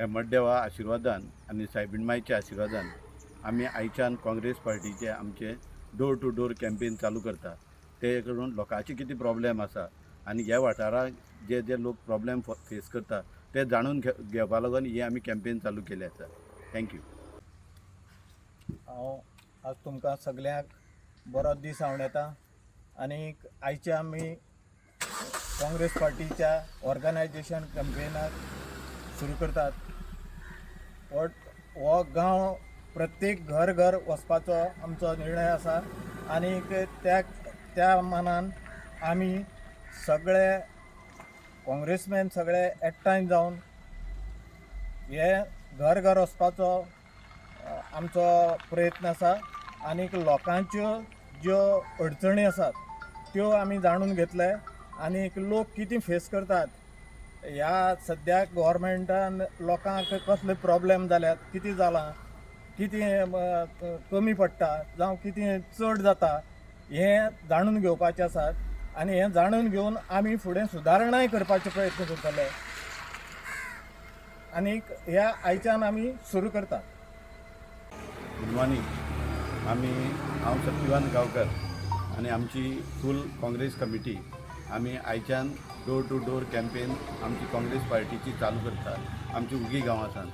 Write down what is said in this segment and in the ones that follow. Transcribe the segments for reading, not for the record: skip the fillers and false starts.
मड्डेवा आशिर्वादान आनी सायबिणमायच्या आशिर्वादान आमी आयच्यान काँग्रेस पार्टीचे आमचे डोर टू डोर कॅम्पेन चालू करता। ते करून लोकांचे कितें प्रॉब्लेम आसा आनी ह्या वाठाराक जे जे लोक प्रॉब्लेम फेस करता ते जाणून घेवपा लागून ही आमी कॅम्पेन चालू केले आसा। थँक्यू। हांव आज तुमकां सगळ्यांक बरो दीस हांव येता आनी आयचे आमी काँग्रेस पार्टीच्या ऑर्गनायजेशन कॅम्पेनाक सुरू करतात। हो गांव प्रत्येक घर घर वचपाचो आमचो निर्णय आसा आनी त्या मानान आमी सगळे काँग्रेसमॅन सगळे एकठांय जावन हे घर घर वचपाचो आमचो प्रयत्न आसा आनी लोकांच्यो ज्यो अडचणी आसात त्यो आमी जाणून घेतले आनी लोक कितें फेस करतात। ह्या सद्याक गव्हर्मेंटान लोकांक कसले प्रॉब्लेम जाल्यात, कितें जालां, कितें कमी पडटा जावं कितें चड जाता हें जाणून घेवपाचें आसात आनी हें जाणून घेवन आमी फुडें सुदारणाय करपाचे प्रयत्न करतले आनी ह्या आयच्यान आमी सुरू करतात। Good morning. हांव शक्तिवान गांवकर आनी आमची फूल काँग्रेस कमिटी आमी आयच्यान डोर टू डोर कॅम्पेन आमची काँग्रेस पार्टीची चालू करता। आमची उगी गांवांसान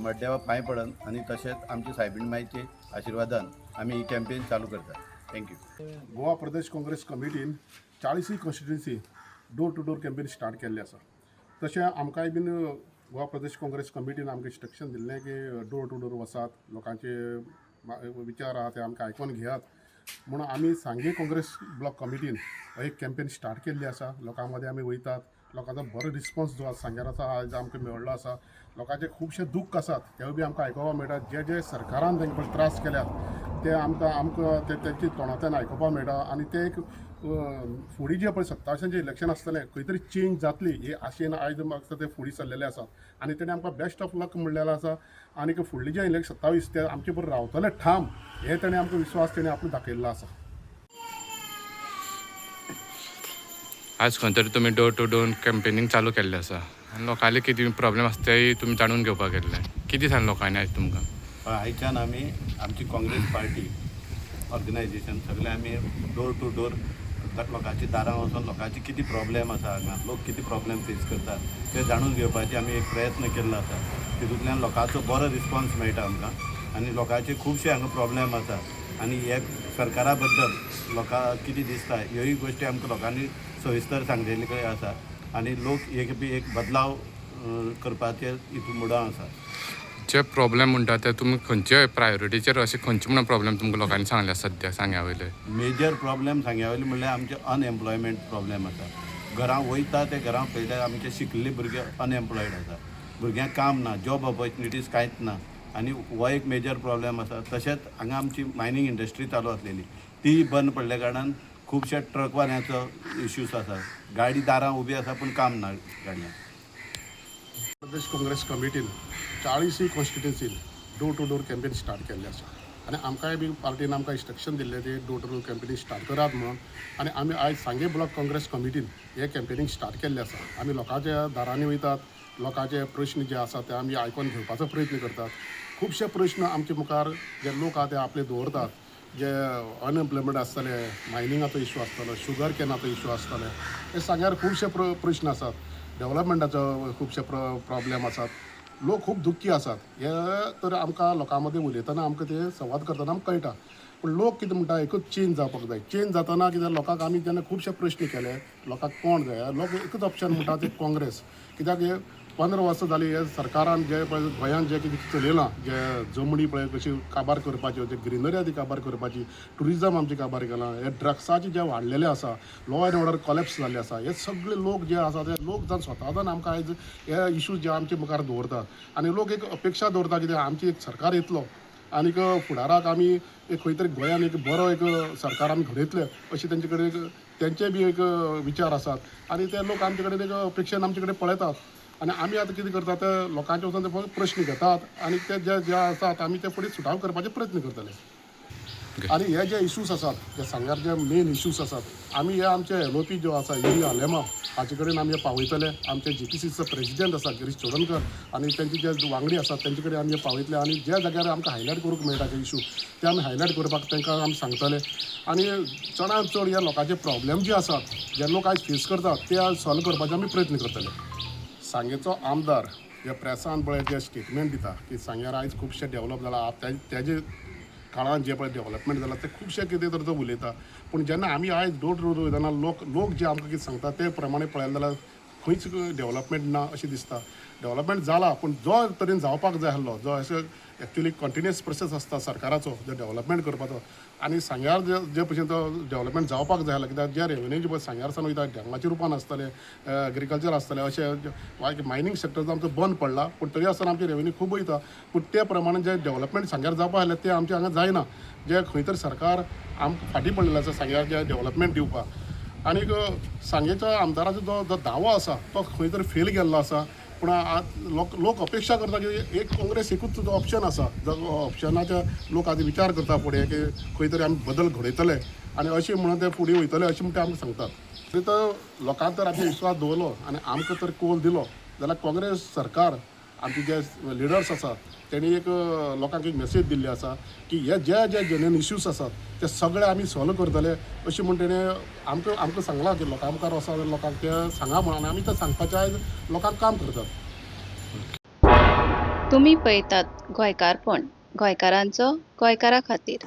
मड्डेवा पांय पडन आनी तशेंच आमचे सायबिणमायचे आशिर्वादान आमी ही कॅम्पेन चालू करता। थँक्यू। गोवा प्रदेश काँग्रेस कमिटीन 40 constituency door to door campaign start केल्ले आसा। तशें आमकांय बीन गोवा प्रदेश काँग्रेस कमिटीन आमकां इंस्ट्रक्शन दिल्लें की डोर टू डोर वसात, लोकांचे विचार आहा ते आमकां आयकून घेयात म्हणून आमी सांगे काँग्रेस ब्लॉक कमिटीन एक कॅम्पेन स्टार्ट केल्ली आसा। लोकां मदें आमी वयतात, लोकांचो बरो रिस्पॉन्स जो सांग्यार आसा आज आमकां मेळ्ळो आसा। लोकांचे खुबशे दूख आसात तेवूय बी आमकां आयकुपाक मेळटा। जे जे सरकारान तांकां त्रास केल्यात ते आमकां तेंची तोंडांतल्यान आयकुपाक मेळटा आनी ते एक फुडें जे पळय 27 इलेक्शन आसतलें खंय तरी चेंज जातली हे आशेन आयज म्हाका ते फुडें सरलेले आसात आनी तेणें आमकां बेस्ट ऑफ लक म्हणलेलो आसा आनी फुडले जे इलेक्शन 27 ते आमचे बरोबर रावतले ठाम हे तेणें आमकां विश्वास तेणें आपलो दाखयल्लो आसा। आज खंय तरी तुमी डोर टू डोर कॅम्पेनींग चालू केल्लें आसा आनी लोकांले कितें प्रॉब्लेम आसा तेय तुमी जाणून घेवपाक गेल्ले। कितें सांगलें लोकांनी आयज तुमकां? आयच्यान आमी आमची काँग्रेस पार्टी ऑर्गनायजेशन सगळे आमी डोर टू डोर लोकांची दारां वचून लोकांची कितें प्रॉब्लेम आसा हांगा, लोक कितें प्रॉब्लेम फेस करतात ते जाणून घेवपाचे आमी एक प्रयत्न केल्लो आसा। तितूंतल्यान लोकांचो बरो रिस्पॉन्स मेळटा आमकां आनी लोकांचे खुबशे हांगा प्रॉब्लेम आसा आनी हे सरकारा बद्दल लोकांक कितें दिसता ह्योय गोश्टी आमकां लोकांनी सविस्तर सांगलेली आसा आनी लोक एक बदलाव करपाचे हितून मुडाव आसा। जे प्रॉब्लेम म्हणटा ते तुमी खंयचे प्रायोरिटीचेर अशें खंयचे म्हणून प्रॉब्लेम तुमकां लोकांनी सांगल्या सद्या सांग्या वयले? मेजर प्रॉब्लेम सांग्या वयले म्हणल्यार आमचे अनएम्प्लॉयमेंट प्रॉब्लेम आसा। घरां वयता ते घरां पळयल्यार आमचे शिकलेले भुरगे अनएम्प्लॉयड आसा, भुरग्यांक काम ना, जॉब ऑपॉर्च्युनिटीज कांयच ना आनी हो एक मेजर प्रॉब्लेम आसा। तशेंच हांगा आमची मायनींग इंडस्ट्री चालू आसलेली ती बंद पडल्या कारणान खुबशे ट्रकवाल्यांचो इश्यूज आसा, गाडी दारां उबी आसा पूण काम ना गाडयांक। प्रदेश काँग्रेस कमिटीन 40 कॉन्स्टिट्युन्सीन door to door campaign start केल्लें आसा आनी आमकांय बी पार्टीन आमकां इंस्ट्रक्शन दिल्लें ते door to door campaigning start करात म्हणून आनी आमी आयज सांगे ब्लॉक काँग्रेस कमिटीन हे कॅम्पेनींग स्टार्ट केल्लें आसा। आमी लोकांच्या दारांनी वयतात, लोकांचे प्रश्न जे आसा ते आमी आयकून घेवपाचो प्रयत्न करतात। खुबशे प्रश्न आमचे मुखार जे लोक आहा ते आपले दवरतात, जे अनएम्प्लॉयमेंट आसतले, मायनिंगाचो इश्यू आसतलो, शुगर कॅनाचो इश्यू आसतले, हे सांग्यार खुबशे प्रश्न आसात, डेव्हलपमेंटाचो खुबशे प्रॉब्लेम आसात, लोक खूब दुख्खी आसात। हे तर आमकां लोकां मदें उलयतना आमकां ते संवाद करतना आमकां कळटा पूण लोक कितें म्हणटा एकूच चेंज जावपाक जाय। चेंज जातना कित्याक लोकांक आमी जेन्ना खुबशे प्रश्न केले लोकांक कोण जाय, लोक एकूच ऑप्शन म्हणटा ते काँग्रेस। कित्याक हे 15 वर्सां जालीं हे सरकारान जे पळय गोंयांत जे कितें चलयलां, जे जमनी पळय कशी काबार करपाच्यो, जे ग्रिनरी ती काबार करपाची, ट्युरिजम आमची काबार केलां, हे ड्रग्साचे जे वाडलेले आसा, लॉ एंड ऑर्डर कॉलेप्स जाल्ले आसा, हे सगळे लोक जे आसा ते लोक जावन स्वता जावन आमकां आयज हे इश्यूज जे आमचे मुखार दवरतात आनी लोक एक अपेक्षा दवरता कितें आमची एक सरकार येतलो आनीक फुडाराक आमी एक खंय तरी गोंयान एक बरो एक सरकार आमी घडयतले अशी तेंचे कडेन तेंचे बी एक विचार आसात आनी ते लोक आमचे कडेन एक अपेक्षेन आमचे कडेन पळयतात आनी आमी आतां कितें करतात ते लोकांचे वचून ते प्रश्न घेतात आनी ते जे जे आसात आमी ते फुडें सुटाव करपाचे प्रयत्न करतले। आणि हे जे इश्यूज आसात जे सांग्यार जे मेन इश्यूज आसात आमी हे आमचे LOP जो आसा एरिया लेमा हाचे कडेन आमी पावयतले. आमचे GPCचो प्रेसिडेंट आसा गिरीश चोडणकर आनी तेंचे जे वांगडी आसात तेंचे कडेन आमी पावयतले आनी ज्या जाग्यार आमकां हायलायट करूंक मेळटा ते इश्यू ते आमी हायलायट करपाक तांकां आमी सांगतले. आनी चडांत चड ह्या लोकांचे प्रॉब्लेम जे आसात जे लोक आयज फेस करतात ते आज सॉल्व करपाचे आमी प्रयत्न करतले. सांगेचो आमदार जे प्रेसान पळय जे स्टेटमेंट दिता की सांग्यार आयज खुबशे डेवलप जाला तेजे काळान जे पळय डेवलपमेंट जाला ते खुबशे कितें तर तो उलयता. पूण जेन्ना आमी आयज डोर टू डोर वयतना लोक जे आमकां कितें सांगता ते प्रमाणे पळयलें जाल्यार खंयच डेवलपमेंट ना अशें दिसता. डेवलपमेंट जाला पूण जो तरेन जावपाक जाय आसलो जो अशें एक्चुली कंटिन्युअस प्रोसेस आसता सरकाराचो जो डेवलपमेंट करपाचो आनी सांग्यार जे भशेन तो डेवलपमेंट जावपाक जाय आसलो कित्याक जे रेवन्यू जे पळय सांग्यारसान वयता डेंगाच्या रुपान आसतले एग्रीकल्चर आसतले अशें मायनींग सेक्टर आमचो बंद पडला पूण तरी आसतना आमचे रेवन्यू खूब वयता. पूण ते प्रमाणे जे डेवलपमेंट सांग्यार जावपाक आसलें ते आमचे हांगा जायना. जे खंय तर सरकार आमकां फाटीं पडलेलें आसा सांग्यार जे डेवलपमेंट दिवपाक. आनीक सांगेच्या आमदाराचो जो दावो आसा तो खंय तर फेल गेल्लो आसा. पूण लोक अपेक्षा करता की एक काँग्रेस एकूच जो ऑप्शन आसा जो ऑप्शनाचे लोक आतां विचार करता फुडें की खंय तरी आमी बदल घडयतले आनी अशें म्हणून ते फुडें वयतले अशें म्हणून ते आमकां सांगतात. तरी तर लोकांक तर आमी विश्वास दवरलो आनी आमकां तर कौल दिलो जाल्यार काँग्रेस सरकार आमचे जे लिडर्स आसात तेणी एक लोकांक एक मेसेज दिल्ली आसा की हे जे जेन्युइन इश्यूज आसात ते सगळे आमी सॉल्व करतले अशें म्हूण तेणें आमकां सांगलां की लोकां मुखार वसा लोकांक ते सांगा म्हणून आमी ते सांगपाचें आयज लोकांक काम करतात. तुम्ही पळयतात गोंयकारपण गोंयकारांचो गोंयकारा खातीर.